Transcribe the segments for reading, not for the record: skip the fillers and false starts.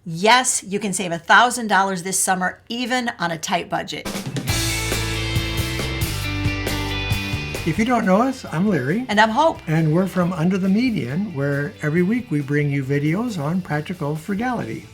Yes, you can save $1,000 this summer, even on a tight budget. If you don't know us, I'm Larry. And I'm Hope. And we're from Under the Median, where every week we bring you videos on practical frugality.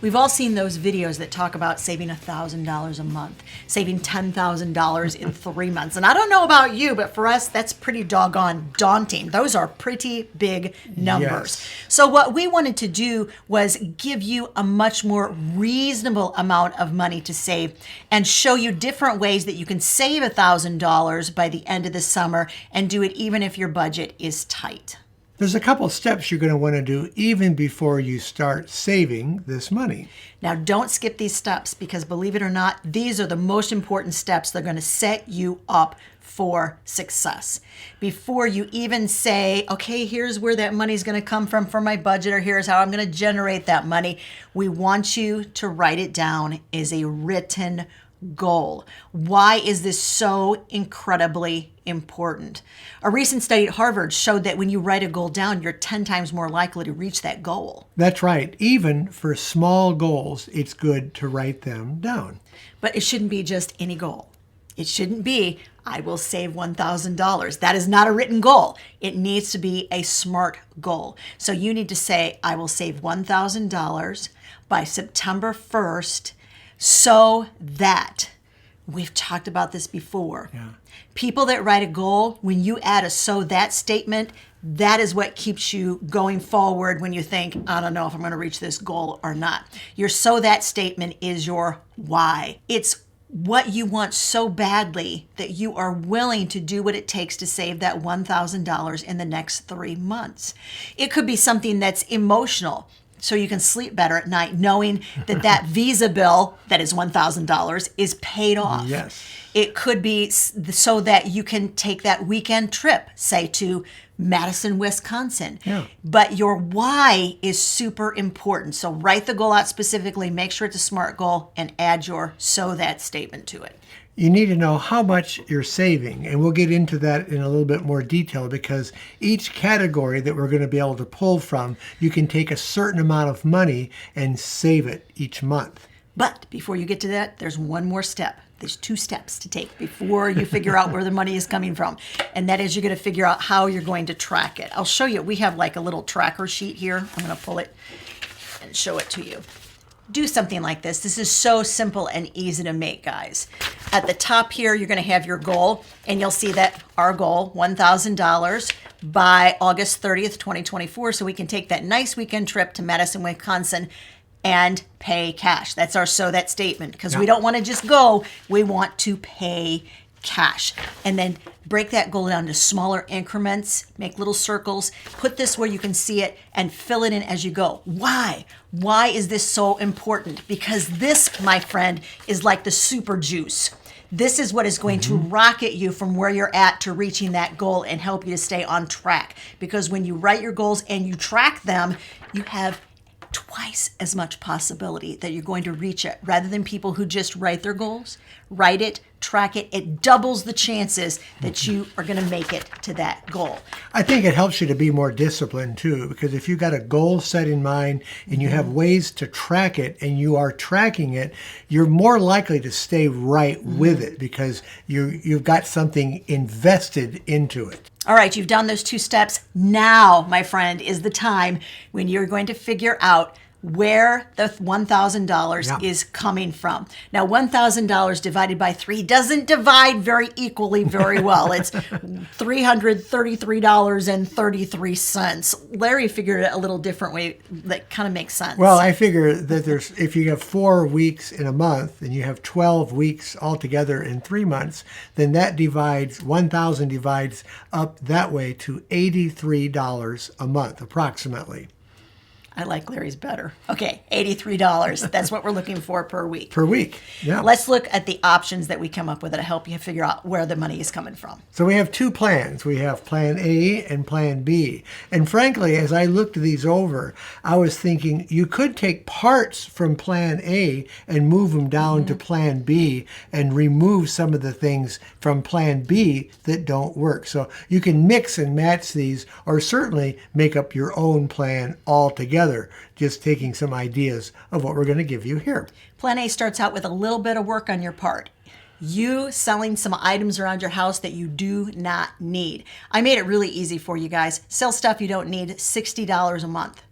We've all seen those videos that talk about saving $1,000 a month, saving $10,000 in 3 months. And I don't know about you, but for us, that's pretty doggone daunting. Those are pretty big numbers. Yes. So what we wanted to do was give you a much more reasonable amount of money to save and show you different ways that you can save $1,000 by the end of the summer and do it even if your budget is tight. There's a couple steps you're going to want to do even before you start saving this money. Now, don't skip these steps because, believe it or not, these are the most important steps. They're going to set you up for success. Before you even say, okay, here's where that money's going to come from for my budget, or here's how I'm going to generate that money, we want you to write it down as a written goal. Why is this so incredibly important? A recent study at Harvard showed that when you write a goal down, you're 10 times more likely to reach that goal. That's right. Even for small goals, it's good to write them down. But it shouldn't be just any goal. It shouldn't be, I will save $1,000. That is not a written goal. It needs to be a SMART goal. So you need to say, I will save $1,000 by September 1st, so that, we've talked about this before. Yeah. People that write a goal, when you add a so that statement, that is what keeps you going forward when you think, I don't know if I'm going to reach this goal or not. Your so that statement is your why. It's what you want so badly that you are willing to do what it takes to save that $1,000 in the next 3 months. It could be something that's emotional, so you can sleep better at night knowing that that Visa bill that is $1,000 is paid off. Yes. It could be so that you can take that weekend trip, say to Madison, Wisconsin. Yeah. But your why is super important. So write the goal out specifically, make sure it's a SMART goal, and add your so that statement to it. You need to know how much you're saving, and we'll get into that in a little bit more detail because each category that we're going to be able to pull from, you can take a certain amount of money and save it each month. But before you get to that, there's one more step. There's 2 steps to take before you figure out where the money is coming from. And that is you're going to figure out how you're going to track it. I'll show you. We have like a little tracker sheet here. I'm going to pull it and show it to you. Do something like this. This is so simple and easy to make, guys. At the top here, you're going to have your goal, and you'll see that our goal, $1,000 by August 30th, 2024, so we can take that nice weekend trip to Madison, Wisconsin, and pay cash. That's our so that statement, because we don't want to just go. We want to pay cash. And then break that goal down to smaller increments, make little circles, put this where you can see it, and fill it in as you go. Why? Why is this so important? Because this, my friend, is like the super juice. This is what is going to rocket you from where you're at to reaching that goal and help you to stay on track. Because when you write your goals and you track them, you have twice as much possibility that you're going to reach it. Rather than people who just write their goals, write it, track it, it doubles the chances that you are going to make it to that goal. I think it helps you to be more disciplined too, because if you got a goal set in mind and you have ways to track it and you are tracking it, you're more likely to stay right with it because you've got something invested into it. All right, you've done those 2 steps. Now, my friend, is the time when you're going to figure out where the $1,000 is coming from. Now, $1,000 divided by 3 doesn't divide very equally very well. It's $333.33. Larry figured it a little different way that kind of makes sense. Well, I figure that if you have 4 weeks in a month and you have 12 weeks altogether in 3 months, then that divides, 1,000 divides up that way to $83 a month, approximately. I like Larry's better. Okay, $83. That's what we're looking for per week. Per week, yeah. Let's look at the options that we come up with that'll help you figure out where the money is coming from. So we have 2 plans. We have Plan A and Plan B. And frankly, as I looked these over, I was thinking you could take parts from Plan A and move them down to Plan B and remove some of the things from Plan B that don't work. So you can mix and match these or certainly make up your own plan altogether. together, just taking some ideas of what we're going to give you here. Plan A starts out with a little bit of work on your part. You selling some items around your house that you do not need. I made it really easy for you guys. Sell stuff you don't need, $60 a month.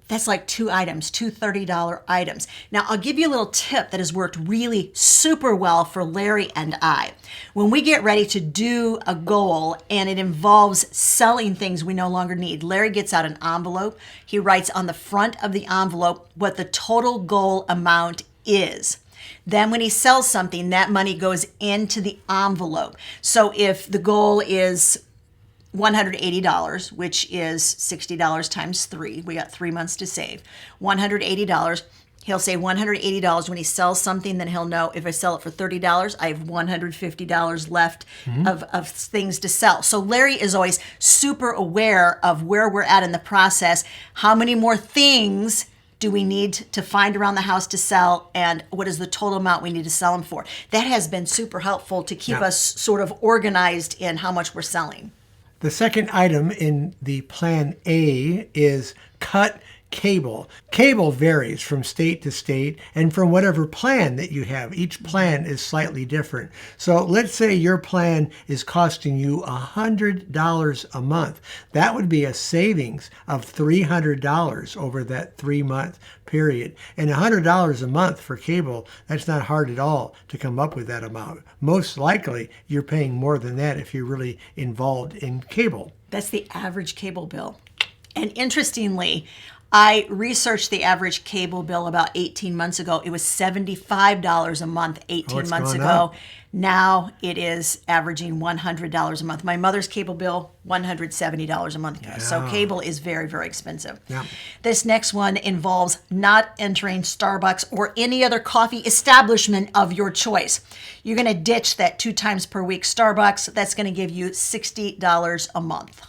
That's like 2 items, 2 $30 items. Now, I'll give you a little tip that has worked really super well for Larry and I. When we get ready to do a goal and it involves selling things we no longer need, Larry gets out an envelope. He writes on the front of the envelope what the total goal amount is. Then when he sells something, that money goes into the envelope. So if the goal is $180, which is $60 times 3, we got 3 months to save. $180, he'll say $180 when he sells something, then he'll know if I sell it for $30, I have $150 left of things to sell. So Larry is always super aware of where we're at in the process, how many more things do we need to find around the house to sell, and what is the total amount we need to sell them for. That has been super helpful to keep us sort of organized in how much we're selling. The second item in the Plan A is cut cable. Cable varies from state to state and from whatever plan that you have. Each plan is slightly different. So let's say your plan is costing you $100 a month. That would be a savings of $300 over that 3-month period. And $100 a month for cable, that's not hard at all to come up with that amount. Most likely you're paying more than that if you're really involved in cable. That's the average cable bill. And interestingly, I researched the average cable bill about 18 months ago. It was $75 a month 18 months ago. Up. Now it is averaging $100 a month. My mother's cable bill, $170 a month. Yeah. So cable is very, very expensive. Yeah. This next one involves not entering Starbucks or any other coffee establishment of your choice. You're going to ditch that 2 times per week Starbucks. That's going to give you $60 a month.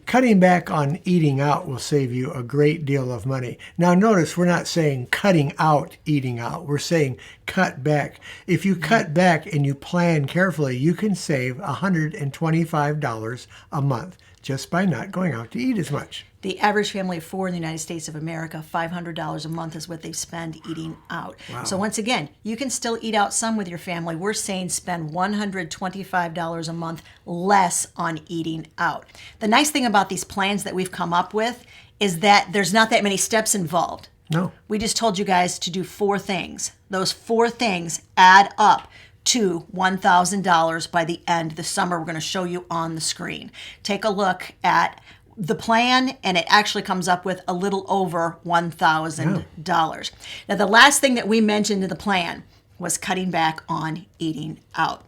Cutting back on eating out will save you a great deal of money. Now notice we're not saying cutting out eating out. We're saying cut back. If you cut back and you plan carefully, you can save $125 a month just by not going out to eat as much. The average family of 4 in the United States of America, $500 a month is what they spend eating out. Wow. So once again, you can still eat out some with your family. We're saying spend $125 a month less on eating out. The nice thing about these plans that we've come up with is that there's not that many steps involved. No. We just told you guys to do 4 things. Those 4 things add up to $1,000 by the end of the summer. We're going to show you on the screen. Take a look at the plan, and it actually comes up with a little over $1,000. Now, the last thing that we mentioned in the plan was cutting back on eating out.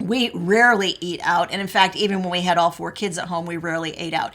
We rarely eat out, and in fact, even when we had all 4 kids at home, we rarely ate out.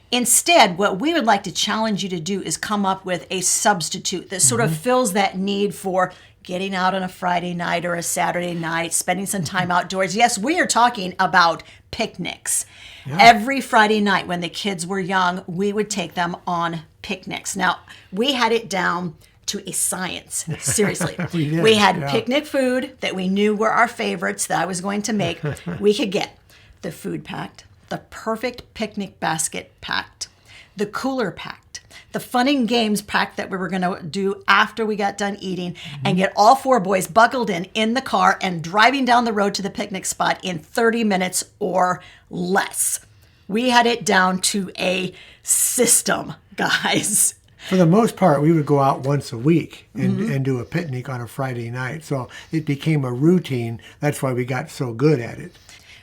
Instead, what we would like to challenge you to do is come up with a substitute that sort of fills that need for getting out on a Friday night or a Saturday night, spending some time outdoors. Yes, we are talking about picnics. Yeah. Every Friday night when the kids were young, we would take them on picnics. Now, we had it down to a science, seriously. We had picnic food that we knew were our favorites that I was going to make. We could get the food packed, the perfect picnic basket packed, the cooler packed, the fun and games pack that we were going to do after we got done eating, and get all 4 boys buckled in the car and driving down the road to the picnic spot in 30 minutes or less. We had it down to a system, guys. For the most part, we would go out once a week and do a picnic on a Friday night. So it became a routine. That's why we got so good at it.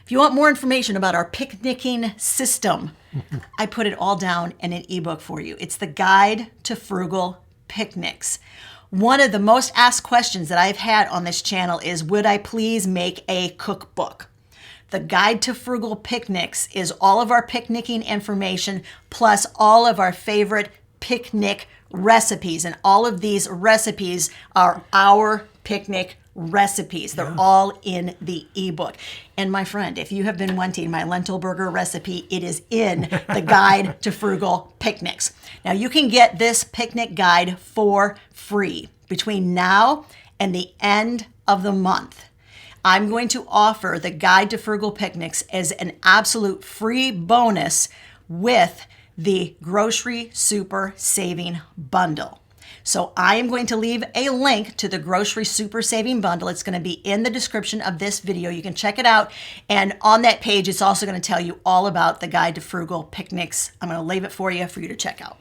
If you want more information about our picnicking system, I put it all down in an ebook for you. It's the Guide to Frugal Picnics. One of the most asked questions that I've had on this channel is, would I please make a cookbook? The Guide to Frugal Picnics is all of our picnicking information plus all of our favorite picnic recipes. And all of these recipes are our picnic recipes. They're all in the ebook. And my friend, if you have been wanting my lentil burger recipe, it is in the Guide to Frugal Picnics. Now, you can get this picnic guide for free between now and the end of the month. I'm going to offer the Guide to Frugal Picnics as an absolute free bonus with the Grocery Super Saving Bundle. So I am going to leave a link to the Grocery Super Saving Bundle. It's going to be in the description of this video. You can check it out. And on that page, it's also going to tell you all about the Guide to Frugal Picnics. I'm going to leave it for you to check out.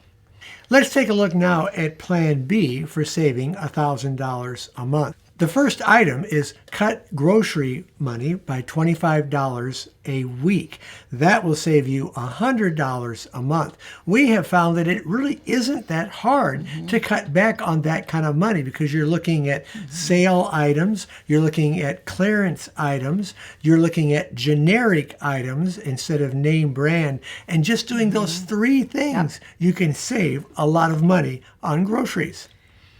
Let's take a look now at Plan B for saving $1,000 a month. The first item is cut grocery money by $25 a week. That will save you $100 a month. We have found that it really isn't that hard to cut back on that kind of money because you're looking at sale items, you're looking at clearance items, you're looking at generic items instead of name brand, and just doing those three things, you can save a lot of money on groceries.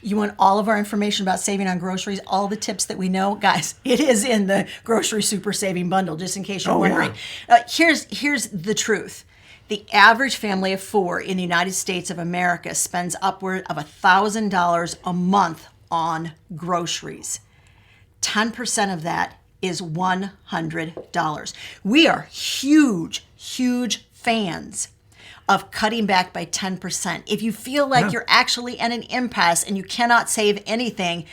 You want all of our information about saving on groceries, all the tips that we know? Guys, it is in the Grocery Super Saving Bundle, just in case you're wondering. Here's the truth. The average family of 4 in the United States of America spends upward of $1,000 a month on groceries. 10% of that is $100. We are huge fans of cutting back by 10%. If you feel like you're actually at an impasse and you cannot save anything,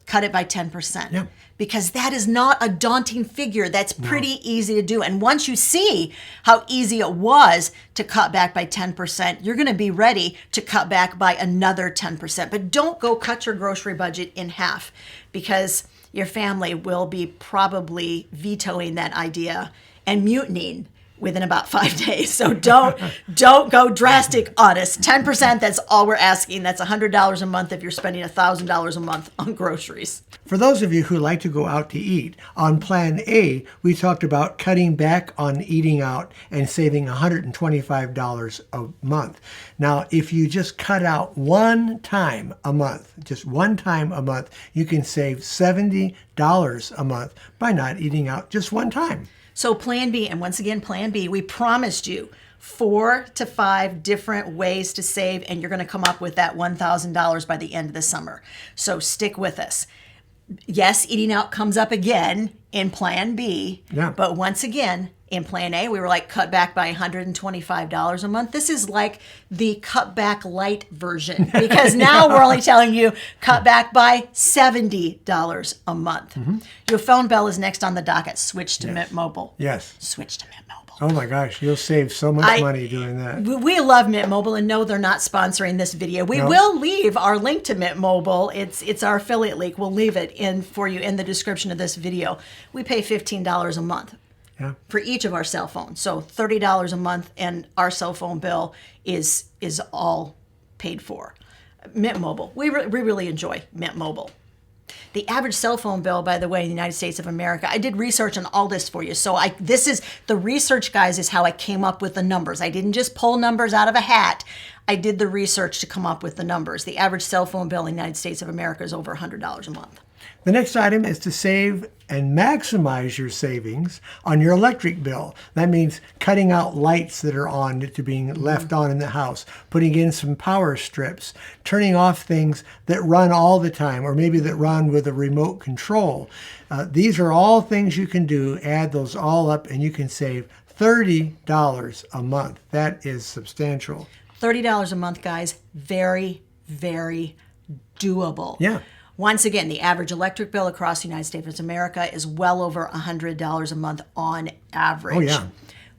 cut it by 10%. Yeah. Because that is not a daunting figure. That's pretty easy to do. And once you see how easy it was to cut back by 10%, you're going to be ready to cut back by another 10%. But don't go cut your grocery budget in half, because your family will be probably vetoing that idea and mutinying within about 5 days. So don't go drastic on us. 10%, that's all we're asking. That's $100 a month if you're spending $1,000 a month on groceries. For those of you who like to go out to eat, on Plan A, we talked about cutting back on eating out and saving $125 a month. Now, if you just cut out one time a month, just one time a month, you can save $70 a month by not eating out just one time. So Plan B, and once again, Plan B, we promised you 4 to 5 different ways to save, and you're going to come up with that $1,000 by the end of the summer. So stick with us. Yes, eating out comes up again in Plan B, but once again, in Plan A, we were like cut back by $125 a month. This is like the cut back light version, because now we're only telling you cut back by $70 a month. Your phone bill is next on the docket. Switch to Mint Mobile. Yes. Switch to Mint Mobile. Oh my gosh, you'll save so much money doing that. We love Mint Mobile, and no, they're not sponsoring this video. We will leave our link to Mint Mobile. It's our affiliate link. We'll leave it in for you in the description of this video. We pay $15 a month for each of our cell phones. So $30 a month, and our cell phone bill is all paid for. Mint Mobile. We really enjoy Mint Mobile. The average cell phone bill, by the way, in the United States of America, I did research on all this for you. So this is the research, guys, is how I came up with the numbers. I didn't just pull numbers out of a hat. I did the research to come up with the numbers. The average cell phone bill in the United States of America is over $100 a month. The next item is to save and maximize your savings on your electric bill. That means cutting out lights that are on to being left on in the house, putting in some power strips, turning off things that run all the time, or maybe that run with a remote control. These are all things you can do. Add those all up and you can save $30 a month. That is substantial. $30 a month, guys. Very, very doable. Yeah. Once again, the average electric bill across the United States of America is well over $100 a month on average. Oh, yeah.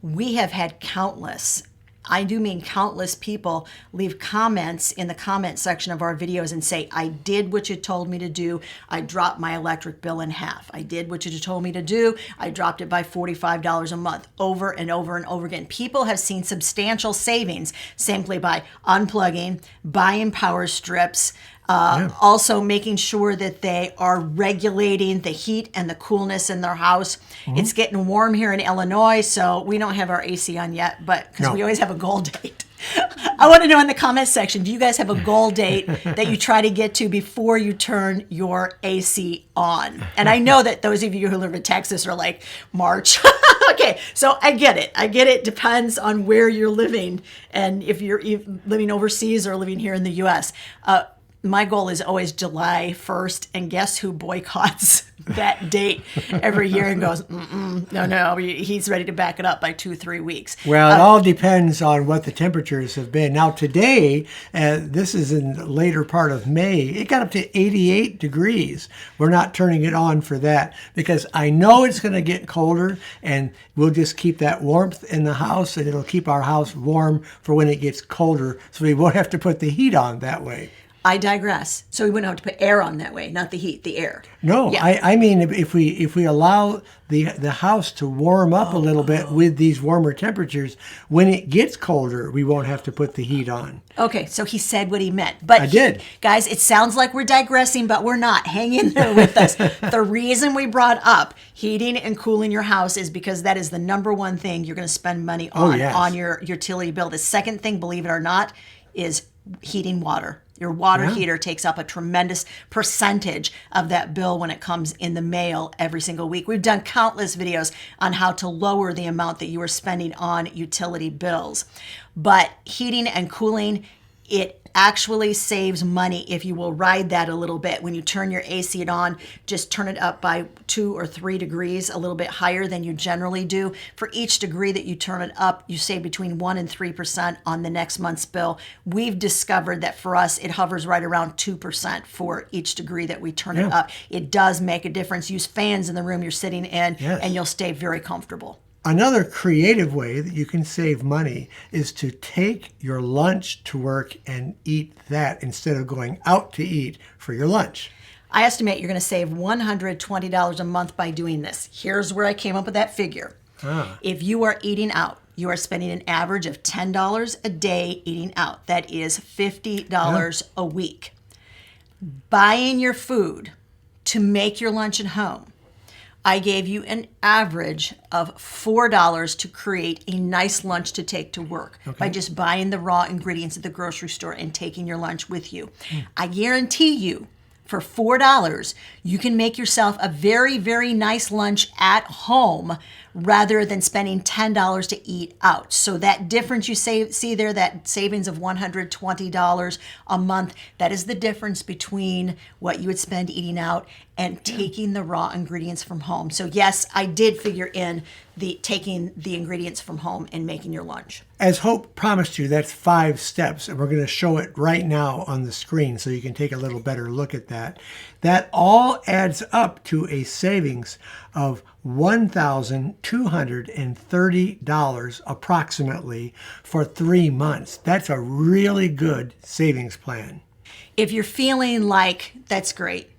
We have had countless, I do mean countless, people leave comments in the comment section of our videos and say, I did what you told me to do. I dropped my electric bill in half. I did what you told me to do. I dropped it by $45 a month, over and over and over again. People have seen substantial savings simply by unplugging, buying power strips, also making sure that they are regulating the heat and the coolness in their house. It's getting warm here in Illinois, so we don't have our AC on yet, but because we always have a goal date. I want to know in the comment section, do you guys have a goal date that you try to get to before you turn your AC on? And I know that those of you who live in Texas are like, March. Okay, so I get it. It depends on where you're living and if you're living overseas or living here in the U.S. my goal is always July 1st, and guess who boycotts that date every year and goes, no, he's ready to back it up by 2-3 weeks. Well, it all depends on what the temperatures have been. Now today, this is in the later part of May, it got up to 88 degrees. We're not turning it on for that because I know it's going to get colder, and we'll just keep that warmth in the house, and it'll keep our house warm for when it gets colder, so we won't have to put the heat on that way. I digress. So we wouldn't have to put air on that way, not the heat, the air. No, Yeah. I mean if we allow the house to warm up a little bit with these warmer temperatures, when it gets colder, we won't have to put the heat on. Okay, so he said what he meant. But I did. Guys, it sounds like we're digressing, but we're not. Hang in there with us. The reason we brought up heating and cooling your house is because that is the number one thing you're going to spend money on, yes. on your utility bill. The second thing, believe it or not, is heating water. Your water heater takes up a tremendous percentage of that bill when it comes in the mail every single week. We've done countless videos on how to lower the amount that you are spending on utility bills. But heating and cooling, it actually saves money if you will ride that a little bit. When you turn your AC on, just turn it up by 2 or 3 degrees, a little bit higher than you generally do. For each degree that you turn it up, you save between 1% and 3% on the next month's bill. We've discovered that for us, it hovers right around 2% for each degree that we turn it up. It does make a difference. Use fans in the room you're sitting in, and you'll stay very comfortable. Another creative way that you can save money is to take your lunch to work and eat that instead of going out to eat for your lunch. I estimate you're going to save $120 a month by doing this. Here's where I came up with that figure. If you are eating out, you are spending an average of $10 a day eating out. That is $50 a week. Buying your food to make your lunch at home, I gave you an average of $4 to create a nice lunch to take to work by just buying the raw ingredients at the grocery store and taking your lunch with you. I guarantee you, for $4, you can make yourself a very, very nice lunch at home rather than spending $10 to eat out. So that difference you see there, that savings of $120 a month, that is the difference between what you would spend eating out and taking the raw ingredients from home. So yes, I did figure in the taking the ingredients from home and making your lunch. As Hope promised you, that's 5 steps, and we're going to show it right now on the screen so you can take a little better look at that. That all adds up to a savings of $1,230 approximately for 3 months. That's a really good savings plan. If you're feeling like that's great,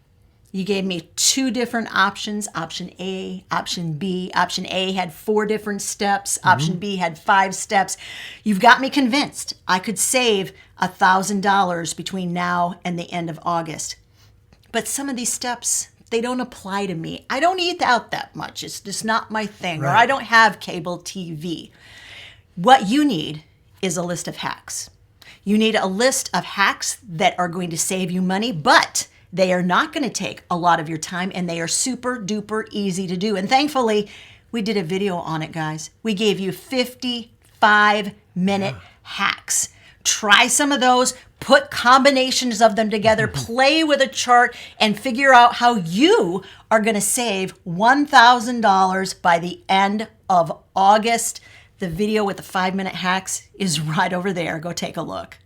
you gave me 2 different options, option A, option B. Option A had 4 different steps. Option B had 5 steps. You've got me convinced I could save $1,000 between now and the end of August. But some of these steps, they don't apply to me. I don't eat out that much. It's just not my thing. Or I don't have cable TV. What you need is a list of hacks. You need a list of hacks that are going to save you money, but they are not going to take a lot of your time, and they are super duper easy to do. And thankfully, we did a video on it, guys. We gave you 55-minute hacks. Try some of those, put combinations of them together, play with a chart, and figure out how you are going to save $1,000 by the end of August. The video with the 5-minute hacks is right over there. Go take a look.